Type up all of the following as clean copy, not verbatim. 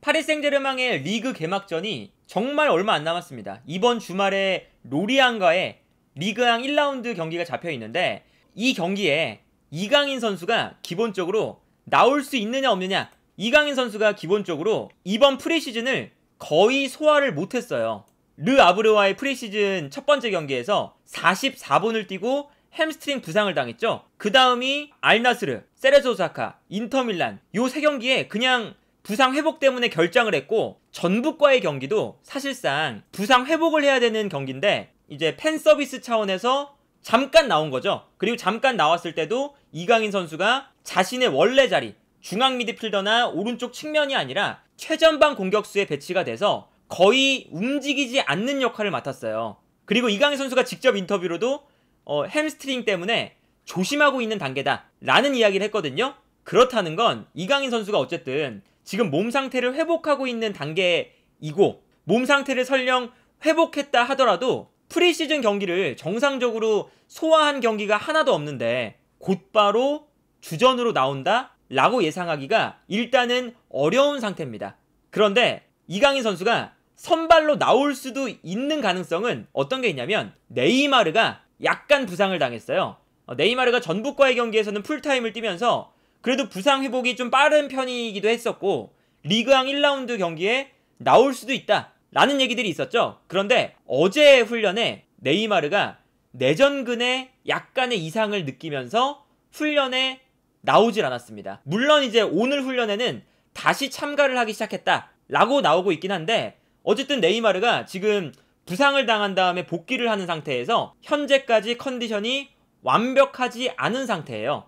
파리 생제르맹의 리그 개막전이 정말 얼마 안 남았습니다. 이번 주말에 로리앙과의 리그앙 1라운드 경기가 잡혀 있는데, 이 경기에 이강인 선수가 기본적으로 나올 수 있느냐 없느냐, 이강인 선수가 기본적으로 이번 프리시즌을 거의 소화를 못했어요. 르 아브르와의 프리시즌 첫 번째 경기에서 44분을 뛰고 햄스트링 부상을 당했죠. 그 다음이 알나스르, 세레스 오사카, 인터밀란, 요 세 경기에 그냥 부상 회복 때문에 결장을 했고, 전북과의 경기도 사실상 부상 회복을 해야 되는 경기인데 이제 팬 서비스 차원에서 잠깐 나온 거죠. 그리고 잠깐 나왔을 때도 이강인 선수가 자신의 원래 자리, 중앙 미드필더나 오른쪽 측면이 아니라 최전방 공격수에 배치가 돼서 거의 움직이지 않는 역할을 맡았어요. 그리고 이강인 선수가 직접 인터뷰로도 햄스트링 때문에 조심하고 있는 단계다 라는 이야기를 했거든요. 그렇다는 건 이강인 선수가 어쨌든 지금 몸 상태를 회복하고 있는 단계이고, 몸 상태를 설령 회복했다 하더라도 프리시즌 경기를 정상적으로 소화한 경기가 하나도 없는데 곧바로 주전으로 나온다 라고 예상하기가 일단은 어려운 상태입니다. 그런데 이강인 선수가 선발로 나올 수도 있는 가능성은 어떤 게 있냐면, 네이마르가 약간 부상을 당했어요. 네이마르가 전북과의 경기에서는 풀타임을 뛰면서 그래도 부상 회복이 좀 빠른 편이기도 했었고, 리그왕 1라운드 경기에 나올 수도 있다 라는 얘기들이 있었죠. 그런데 어제 훈련에 네이마르가 내전근에 약간의 이상을 느끼면서 훈련에 나오질 않았습니다. 물론 이제 오늘 훈련에는 다시 참가를 하기 시작했다 라고 나오고 있긴 한데, 어쨌든 네이마르가 지금 부상을 당한 다음에 복귀를 하는 상태에서 현재까지 컨디션이 완벽하지 않은 상태예요.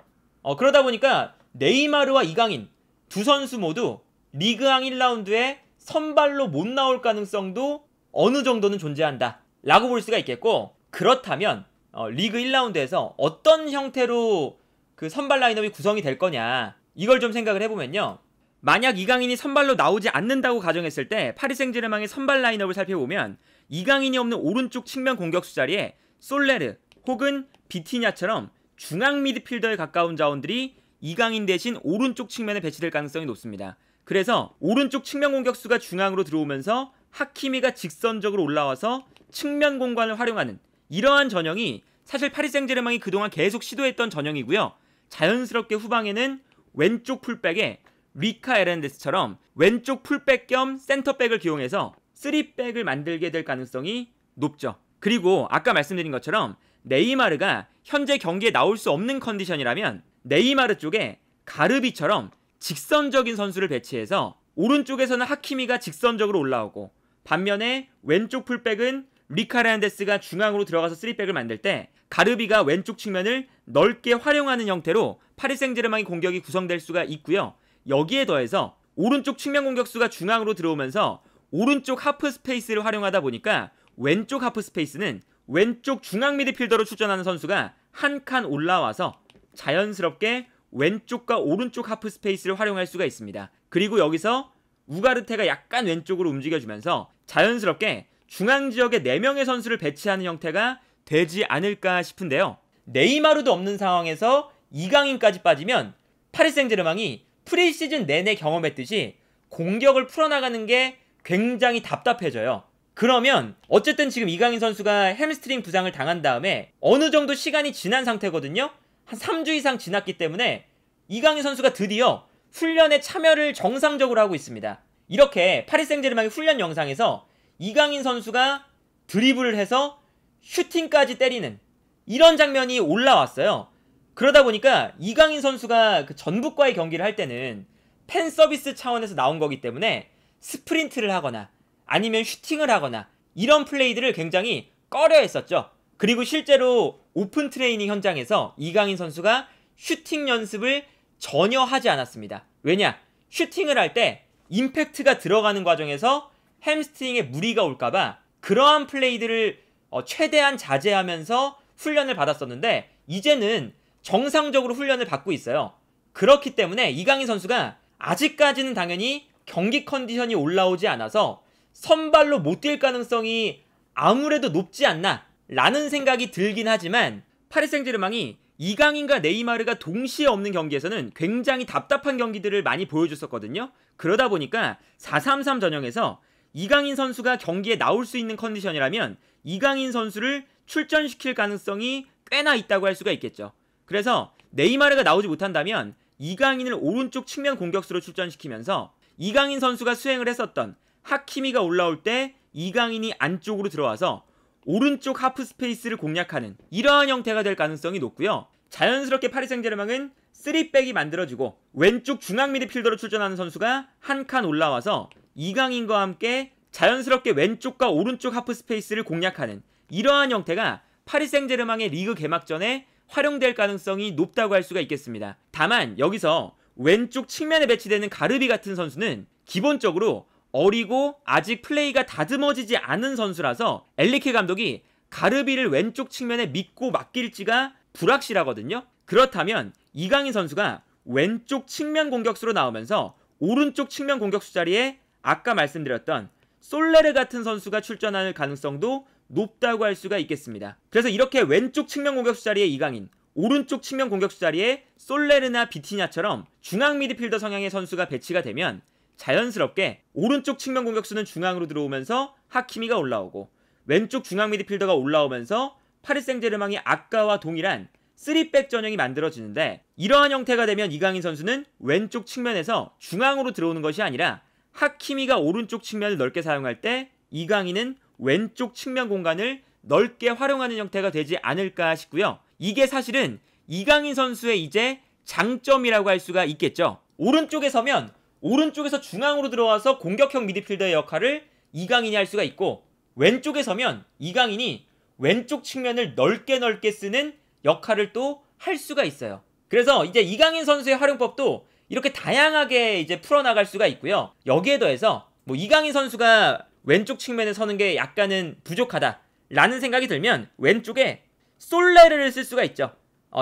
그러다 보니까 네이마르와 이강인 두 선수 모두 리그왕 1라운드에 선발로 못 나올 가능성도 어느 정도는 존재한다 라고 볼 수가 있겠고, 그렇다면 리그 1라운드에서 어떤 형태로 그 선발 라인업이 구성이 될 거냐, 이걸 좀 생각을 해보면요, 만약 이강인이 선발로 나오지 않는다고 가정했을 때 파리 생제르맹의 선발 라인업을 살펴보면 이강인이 없는 오른쪽 측면 공격수 자리에 솔레르 혹은 비티냐처럼 중앙 미드필더에 가까운 자원들이 이강인 대신 오른쪽 측면에 배치될 가능성이 높습니다. 그래서 오른쪽 측면 공격수가 중앙으로 들어오면서 하키미가 직선적으로 올라와서 측면 공간을 활용하는 이러한 전형이 사실 파리 생제르맹이 그동안 계속 시도했던 전형이고요. 자연스럽게 후방에는 왼쪽 풀백에 리카 에렌데스처럼 왼쪽 풀백 겸 센터백을 기용해서 3백을 만들게 될 가능성이 높죠. 그리고 아까 말씀드린 것처럼 네이마르가 현재 경기에 나올 수 없는 컨디션이라면 네이마르 쪽에 가르비처럼 직선적인 선수를 배치해서 오른쪽에서는 하키미가 직선적으로 올라오고, 반면에 왼쪽 풀백은 리카 에렌데스가 중앙으로 들어가서 3백을 만들 때 가르비가 왼쪽 측면을 넓게 활용하는 형태로 파리 생제르맹의 공격이 구성될 수가 있고요. 여기에 더해서 오른쪽 측면 공격수가 중앙으로 들어오면서 오른쪽 하프 스페이스를 활용하다 보니까 왼쪽 하프 스페이스는 왼쪽 중앙 미드필더로 출전하는 선수가 한 칸 올라와서 자연스럽게 왼쪽과 오른쪽 하프 스페이스를 활용할 수가 있습니다. 그리고 여기서 우가르테가 약간 왼쪽으로 움직여주면서 자연스럽게 중앙 지역에 4명의 선수를 배치하는 형태가 되지 않을까 싶은데요. 네이마르도 없는 상황에서 이강인까지 빠지면 파리 생제르맹이 프리시즌 내내 경험했듯이 공격을 풀어나가는 게 굉장히 답답해져요. 그러면 어쨌든 지금 이강인 선수가 햄스트링 부상을 당한 다음에 어느 정도 시간이 지난 상태거든요. 한 3주 이상 지났기 때문에 이강인 선수가 드디어 훈련에 참여를 정상적으로 하고 있습니다. 이렇게 파리 생제르맹의 훈련 영상에서 이강인 선수가 드리블을 해서 슈팅까지 때리는 이런 장면이 올라왔어요. 그러다 보니까 이강인 선수가 그 전북과의 경기를 할 때는 팬 서비스 차원에서 나온 거기 때문에 스프린트를 하거나 아니면 슈팅을 하거나 이런 플레이들을 굉장히 꺼려 했었죠. 그리고 실제로 오픈 트레이닝 현장에서 이강인 선수가 슈팅 연습을 전혀 하지 않았습니다. 왜냐? 슈팅을 할 때 임팩트가 들어가는 과정에서 햄스트링에 무리가 올까봐 그러한 플레이들을 최대한 자제하면서 훈련을 받았었는데, 이제는 정상적으로 훈련을 받고 있어요. 그렇기 때문에 이강인 선수가 아직까지는 당연히 경기 컨디션이 올라오지 않아서 선발로 못 뛸 가능성이 아무래도 높지 않나 라는 생각이 들긴 하지만, 파리 생제르맹이 이강인과 네이마르가 동시에 없는 경기에서는 굉장히 답답한 경기들을 많이 보여줬었거든요. 그러다 보니까 4-3-3 전형에서 이강인 선수가 경기에 나올 수 있는 컨디션이라면 이강인 선수를 출전시킬 가능성이 꽤나 있다고 할 수가 있겠죠. 그래서 네이마르가 나오지 못한다면 이강인을 오른쪽 측면 공격수로 출전시키면서 이강인 선수가 수행을 했었던 하키미가 올라올 때 이강인이 안쪽으로 들어와서 오른쪽 하프 스페이스를 공략하는 이러한 형태가 될 가능성이 높고요. 자연스럽게 파리 생제르맹은 3백이 만들어지고 왼쪽 중앙 미드필더로 출전하는 선수가 한 칸 올라와서 이강인과 함께 자연스럽게 왼쪽과 오른쪽 하프 스페이스를 공략하는 이러한 형태가 파리 생제르맹의 리그 개막전에 활용될 가능성이 높다고 할 수가 있겠습니다. 다만 여기서 왼쪽 측면에 배치되는 가르비 같은 선수는 기본적으로 어리고 아직 플레이가 다듬어지지 않은 선수라서 엔리케 감독이 가르비를 왼쪽 측면에 믿고 맡길지가 불확실하거든요. 그렇다면 이강인 선수가 왼쪽 측면 공격수로 나오면서 오른쪽 측면 공격수 자리에 아까 말씀드렸던 솔레르 같은 선수가 출전할 가능성도 높다고 할 수가 있겠습니다. 그래서 이렇게 왼쪽 측면 공격수 자리에 이강인, 오른쪽 측면 공격수 자리에 솔레르나 비티냐처럼 중앙 미드필더 성향의 선수가 배치가 되면 자연스럽게 오른쪽 측면 공격수는 중앙으로 들어오면서 하키미가 올라오고 왼쪽 중앙 미드필더가 올라오면서 파리 생제르맹이 아까와 동일한 3백 전형이 만들어지는데, 이러한 형태가 되면 이강인 선수는 왼쪽 측면에서 중앙으로 들어오는 것이 아니라 하키미가 오른쪽 측면을 넓게 사용할 때 이강인은 왼쪽 측면 공간을 넓게 활용하는 형태가 되지 않을까 싶고요. 이게 사실은 이강인 선수의 이제 장점이라고 할 수가 있겠죠. 오른쪽에 서면 오른쪽에서 중앙으로 들어와서 공격형 미드필더의 역할을 이강인이 할 수가 있고, 왼쪽에 서면 이강인이 왼쪽 측면을 넓게 쓰는 역할을 또 할 수가 있어요. 그래서 이제 이강인 선수의 활용법도 이렇게 다양하게 이제 풀어나갈 수가 있고요. 여기에 더해서 뭐 이강인 선수가 왼쪽 측면에 서는 게 약간은 부족하다 라는 생각이 들면 왼쪽에 솔레르를 쓸 수가 있죠.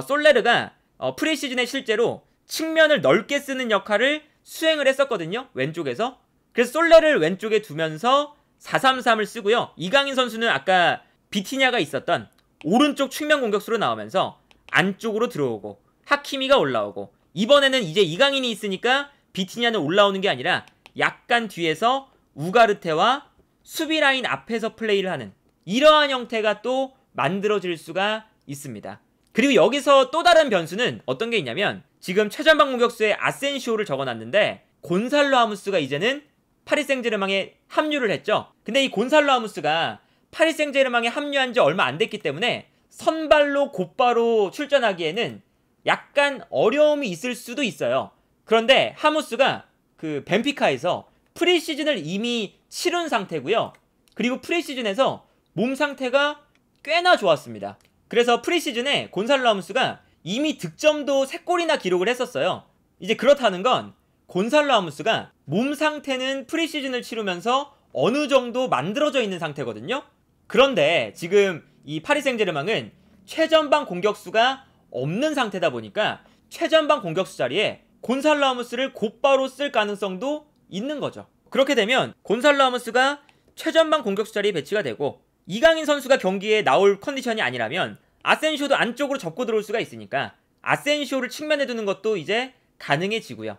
솔레르가 프리시즌에 실제로 측면을 넓게 쓰는 역할을 수행을 했었거든요, 왼쪽에서. 그래서 솔레를 왼쪽에 두면서 4-3-3을 쓰고요. 이강인 선수는 아까 비티냐가 있었던 오른쪽 측면 공격수로 나오면서 안쪽으로 들어오고 하키미가 올라오고, 이번에는 이제 이강인이 있으니까 비티냐는 올라오는 게 아니라 약간 뒤에서 우가르테와 수비 라인 앞에서 플레이를 하는 이러한 형태가 또 만들어질 수가 있습니다. 그리고 여기서 또 다른 변수는 어떤 게 있냐면, 지금 최전방 공격수의 아센시오를 적어놨는데 곤살로 하무스가 이제는 파리 생제르맹에 합류를 했죠. 근데 이 곤살로 하무스가 파리 생제르맹에 합류한 지 얼마 안 됐기 때문에 선발로 곧바로 출전하기에는 약간 어려움이 있을 수도 있어요. 그런데 하무스가 그 벤피카에서 프리시즌을 이미 치른 상태고요. 그리고 프리시즌에서 몸 상태가 꽤나 좋았습니다. 그래서 프리시즌에 곤살로 하무스가 이미 득점도 3골이나 기록을 했었어요. 이제 그렇다는 건 곤살로 하무스가 몸 상태는 프리시즌을 치르면서 어느 정도 만들어져 있는 상태거든요. 그런데 지금 이 파리 생제르맹은 최전방 공격수가 없는 상태다 보니까 최전방 공격수 자리에 곤살로 하무스를 곧바로 쓸 가능성도 있는 거죠. 그렇게 되면 곤살로 하무스가 최전방 공격수 자리에 배치가 되고, 이강인 선수가 경기에 나올 컨디션이 아니라면 아센시오도 안쪽으로 접고 들어올 수가 있으니까 아센시오를 측면에 두는 것도 이제 가능해지고요.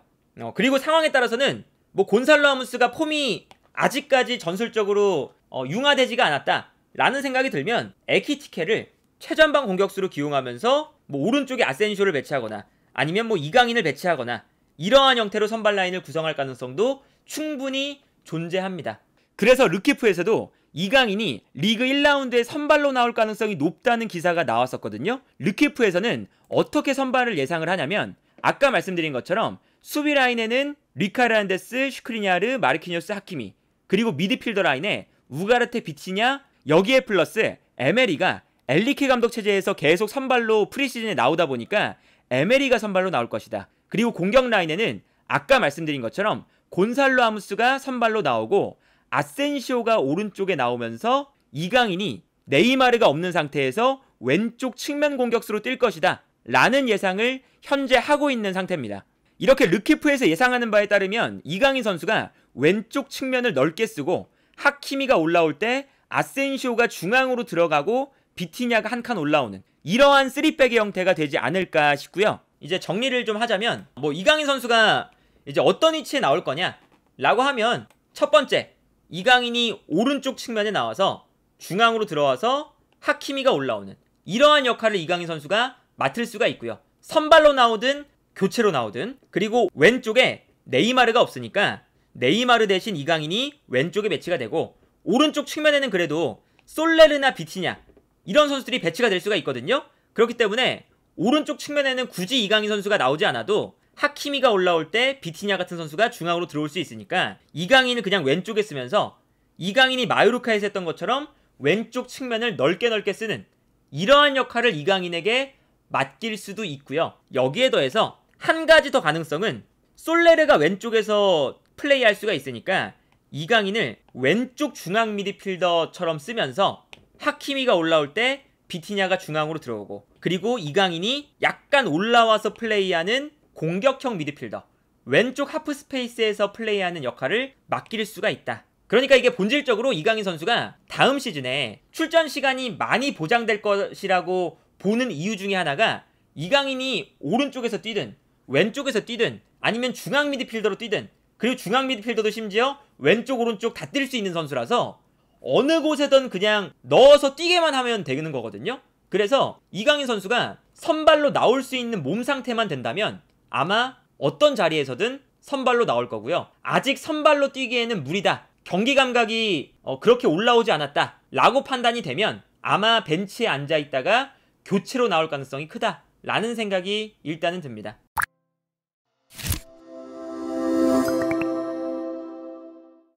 그리고 상황에 따라서는 뭐 곤살로 하무스가 폼이 아직까지 전술적으로 융화되지가 않았다 라는 생각이 들면 에키티케를 최전방 공격수로 기용하면서 뭐 오른쪽에 아센시오를 배치하거나 아니면 뭐 이강인을 배치하거나 이러한 형태로 선발 라인을 구성할 가능성도 충분히 존재합니다. 그래서 르키프에서도 이강인이 리그 1라운드에 선발로 나올 가능성이 높다는 기사가 나왔었거든요. 르키프에서는 어떻게 선발을 예상을 하냐면, 아까 말씀드린 것처럼 수비 라인에는 리카르안데스, 슈크리냐르, 마르키뉴스, 하키미, 그리고 미드필더 라인에 우가르테, 비티냐, 여기에 플러스 에메리가 엔리케 감독 체제에서 계속 선발로 프리시즌에 나오다 보니까 에메리가 선발로 나올 것이다. 그리고 공격 라인에는 아까 말씀드린 것처럼 곤살로 하무스가 선발로 나오고 아센시오가 오른쪽에 나오면서 이강인이 네이마르가 없는 상태에서 왼쪽 측면 공격수로 뛸 것이다 라는 예상을 현재 하고 있는 상태입니다. 이렇게 르키프에서 예상하는 바에 따르면 이강인 선수가 왼쪽 측면을 넓게 쓰고 하키미가 올라올 때 아센시오가 중앙으로 들어가고 비티냐가 한 칸 올라오는 이러한 3백의 형태가 되지 않을까 싶고요. 이제 정리를 좀 하자면 뭐 이강인 선수가 이제 어떤 위치에 나올 거냐 라고 하면 첫 번째, 이강인이 오른쪽 측면에 나와서 중앙으로 들어와서 하키미가 올라오는 이러한 역할을 이강인 선수가 맡을 수가 있고요. 선발로 나오든 교체로 나오든, 그리고 왼쪽에 네이마르가 없으니까 네이마르 대신 이강인이 왼쪽에 배치가 되고, 오른쪽 측면에는 그래도 솔레르나 비티냐 이런 선수들이 배치가 될 수가 있거든요. 그렇기 때문에 오른쪽 측면에는 굳이 이강인 선수가 나오지 않아도 하키미가 올라올 때 비티냐 같은 선수가 중앙으로 들어올 수 있으니까 이강인을 그냥 왼쪽에 쓰면서 이강인이 마요르카에서 했던 것처럼 왼쪽 측면을 넓게 쓰는 이러한 역할을 이강인에게 맡길 수도 있고요. 여기에 더해서 한 가지 더 가능성은 솔레르가 왼쪽에서 플레이할 수가 있으니까 이강인을 왼쪽 중앙 미드필더처럼 쓰면서 하키미가 올라올 때 비티냐가 중앙으로 들어오고, 그리고 이강인이 약간 올라와서 플레이하는 공격형 미드필더, 왼쪽 하프 스페이스에서 플레이하는 역할을 맡길 수가 있다. 그러니까 이게 본질적으로 이강인 선수가 다음 시즌에 출전 시간이 많이 보장될 것이라고 보는 이유 중에 하나가, 이강인이 오른쪽에서 뛰든 왼쪽에서 뛰든 아니면 중앙 미드필더로 뛰든, 그리고 중앙 미드필더도 심지어 왼쪽 오른쪽 다 뛸 수 있는 선수라서 어느 곳에든 그냥 넣어서 뛰게만 하면 되는 거거든요. 그래서 이강인 선수가 선발로 나올 수 있는 몸 상태만 된다면 아마 어떤 자리에서든 선발로 나올 거고요. 아직 선발로 뛰기에는 무리다, 경기 감각이 그렇게 올라오지 않았다 라고 판단이 되면 아마 벤치에 앉아있다가 교체로 나올 가능성이 크다 라는 생각이 일단은 듭니다.